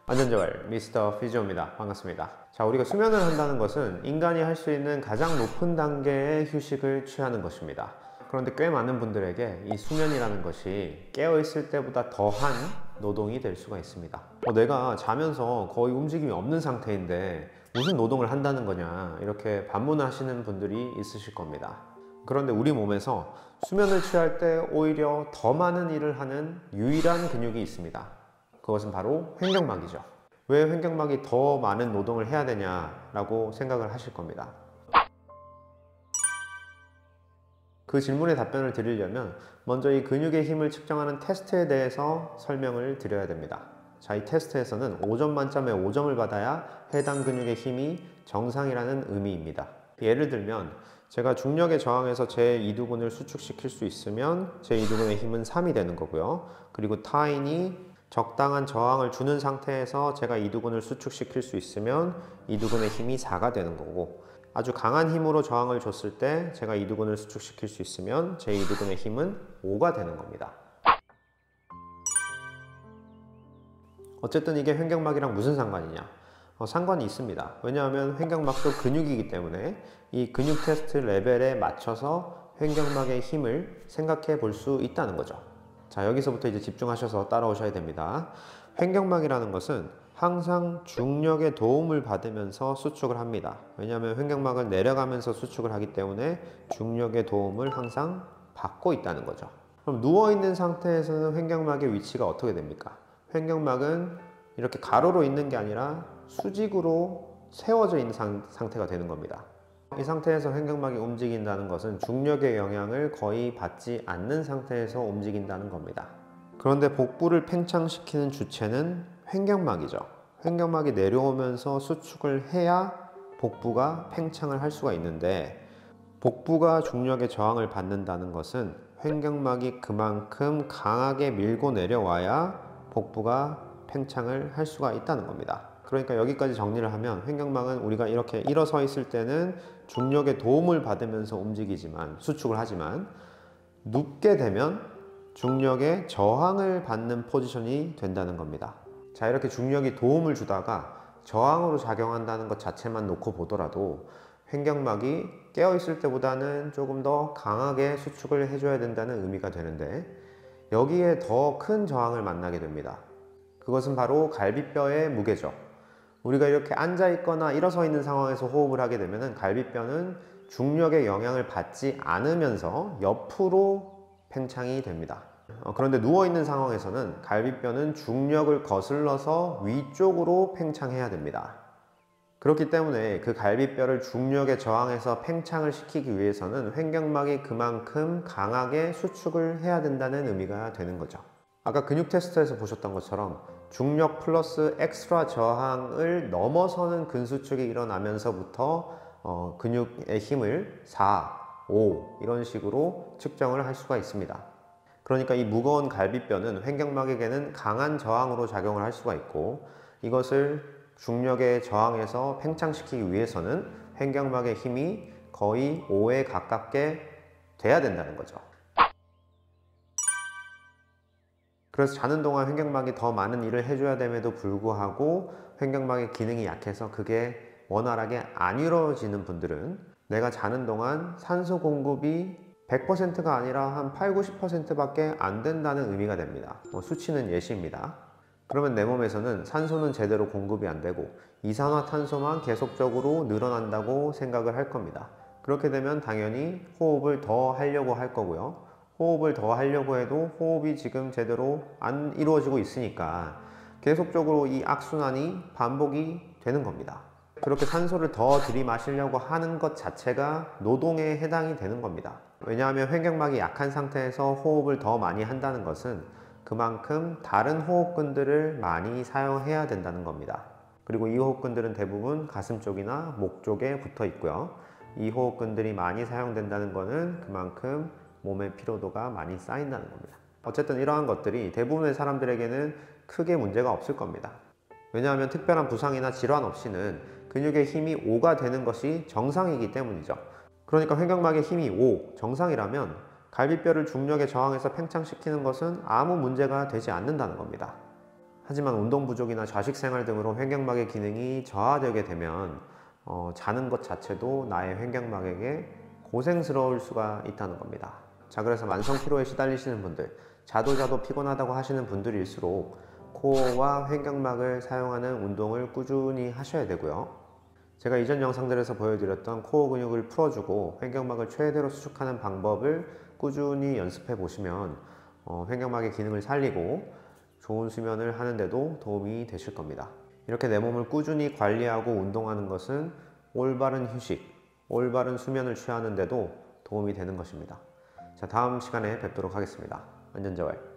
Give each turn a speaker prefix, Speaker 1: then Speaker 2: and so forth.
Speaker 1: 완전재활 미스터 피지오입니다. 반갑습니다. 자, 우리가 수면을 한다는 것은 인간이 할 수 있는 가장 높은 단계의 휴식을 취하는 것입니다. 그런데 꽤 많은 분들에게 이 수면이라는 것이 깨어있을 때보다 더한 노동이 될 수가 있습니다. 내가 자면서 거의 움직임이 없는 상태인데 무슨 노동을 한다는 거냐, 이렇게 반문하시는 분들이 있으실 겁니다. 그런데 우리 몸에서 수면을 취할 때 오히려 더 많은 일을 하는 유일한 근육이 있습니다. 그것은 바로 횡격막이죠. 왜 횡격막이 더 많은 노동을 해야 되냐라고 생각을 하실 겁니다. 그 질문에 답변을 드리려면 먼저 이 근육의 힘을 측정하는 테스트에 대해서 설명을 드려야 됩니다. 자, 이 테스트에서는 5점 만점에 5점을 받아야 해당 근육의 힘이 정상이라는 의미입니다. 예를 들면 제가 중력에 저항해서 제 이두근을 수축시킬 수 있으면 제 이두근의 힘은 3이 되는 거고요. 그리고 타인이 적당한 저항을 주는 상태에서 제가 이두근을 수축시킬 수 있으면 이두근의 힘이 4가 되는 거고, 아주 강한 힘으로 저항을 줬을 때 제가 이두근을 수축시킬 수 있으면 제 이두근의 힘은 5가 되는 겁니다. 어쨌든 이게 횡격막이랑 무슨 상관이냐? 상관이 있습니다. 왜냐하면 횡격막도 근육이기 때문에 이 근육 테스트 레벨에 맞춰서 횡격막의 힘을 생각해 볼 수 있다는 거죠. 자, 여기서부터 이제 집중하셔서 따라오셔야 됩니다. 횡격막이라는 것은 항상 중력의 도움을 받으면서 수축을 합니다. 왜냐하면 횡격막은 내려가면서 수축을 하기 때문에 중력의 도움을 항상 받고 있다는 거죠. 그럼 누워있는 상태에서는 횡격막의 위치가 어떻게 됩니까? 횡격막은 이렇게 가로로 있는 게 아니라 수직으로 세워져 있는 상태가 되는 겁니다. 이 상태에서 횡격막이 움직인다는 것은 중력의 영향을 거의 받지 않는 상태에서 움직인다는 겁니다. 그런데 복부를 팽창시키는 주체는 횡격막이죠. 횡격막이 내려오면서 수축을 해야 복부가 팽창을 할 수가 있는데, 복부가 중력의 저항을 받는다는 것은 횡격막이 그만큼 강하게 밀고 내려와야 복부가 팽창을 할 수가 있다는 겁니다. 그러니까 여기까지 정리를 하면 횡격막은 우리가 이렇게 일어서 있을 때는 중력의 도움을 받으면서 움직이지만, 수축을 하지만, 눕게 되면 중력의 저항을 받는 포지션이 된다는 겁니다. 자, 이렇게 중력이 도움을 주다가 저항으로 작용한다는 것 자체만 놓고 보더라도 횡격막이 깨어있을 때보다는 조금 더 강하게 수축을 해줘야 된다는 의미가 되는데, 여기에 더 큰 저항을 만나게 됩니다. 그것은 바로 갈비뼈의 무게죠. 우리가 이렇게 앉아 있거나 일어서 있는 상황에서 호흡을 하게 되면 갈비뼈는 중력의 영향을 받지 않으면서 옆으로 팽창이 됩니다. 그런데 누워있는 상황에서는 갈비뼈는 중력을 거슬러서 위쪽으로 팽창해야 됩니다. 그렇기 때문에 그 갈비뼈를 중력에 저항해서 팽창을 시키기 위해서는 횡격막이 그만큼 강하게 수축을 해야 된다는 의미가 되는 거죠. 아까 근육 테스트에서 보셨던 것처럼 중력 플러스 엑스트라 저항을 넘어서는 근수축이 일어나면서부터 근육의 힘을 4, 5 이런 식으로 측정을 할 수가 있습니다. 그러니까 이 무거운 갈비뼈는 횡격막에게는 강한 저항으로 작용을 할 수가 있고, 이것을 중력에 저항해서 팽창시키기 위해서는 횡격막의 힘이 거의 5에 가깝게 돼야 된다는 거죠. 그래서 자는 동안 횡격막이 더 많은 일을 해줘야 됨에도 불구하고 횡격막의 기능이 약해서 그게 원활하게 안 이루어지는 분들은 내가 자는 동안 산소 공급이 100%가 아니라 한 8, 90% 밖에 안 된다는 의미가 됩니다. 수치는 예시입니다. 그러면 내 몸에서는 산소는 제대로 공급이 안 되고 이산화탄소만 계속적으로 늘어난다고 생각을 할 겁니다. 그렇게 되면 당연히 호흡을 더 하려고 할 거고요. 호흡을 더 하려고 해도 호흡이 지금 제대로 안 이루어지고 있으니까 계속적으로 이 악순환이 반복이 되는 겁니다. 그렇게 산소를 더 들이마시려고 하는 것 자체가 노동에 해당이 되는 겁니다. 왜냐하면 횡격막이 약한 상태에서 호흡을 더 많이 한다는 것은 그만큼 다른 호흡근들을 많이 사용해야 된다는 겁니다. 그리고 이 호흡근들은 대부분 가슴 쪽이나 목 쪽에 붙어 있고요. 이 호흡근들이 많이 사용된다는 것은 그만큼 몸의 피로도가 많이 쌓인다는 겁니다. 어쨌든 이러한 것들이 대부분의 사람들에게는 크게 문제가 없을 겁니다. 왜냐하면 특별한 부상이나 질환 없이는 근육의 힘이 5가 되는 것이 정상이기 때문이죠. 그러니까 횡격막의 힘이 5, 정상이라면 갈비뼈를 중력에 저항해서 팽창시키는 것은 아무 문제가 되지 않는다는 겁니다. 하지만 운동 부족이나 좌식 생활 등으로 횡격막의 기능이 저하되게 되면 자는 것 자체도 나의 횡격막에게 고생스러울 수가 있다는 겁니다. 자, 그래서 만성 피로에 시달리시는 분들, 자도 피곤하다고 하시는 분들일수록 코어와 횡격막을 사용하는 운동을 꾸준히 하셔야 되고요. 제가 이전 영상들에서 보여드렸던 코어 근육을 풀어주고 횡격막을 최대로 수축하는 방법을 꾸준히 연습해 보시면 횡격막의 기능을 살리고 좋은 수면을 하는데도 도움이 되실 겁니다. 이렇게 내 몸을 꾸준히 관리하고 운동하는 것은 올바른 휴식, 올바른 수면을 취하는 데도 도움이 되는 것입니다. 자, 다음 시간에 뵙도록 하겠습니다. 안전자활.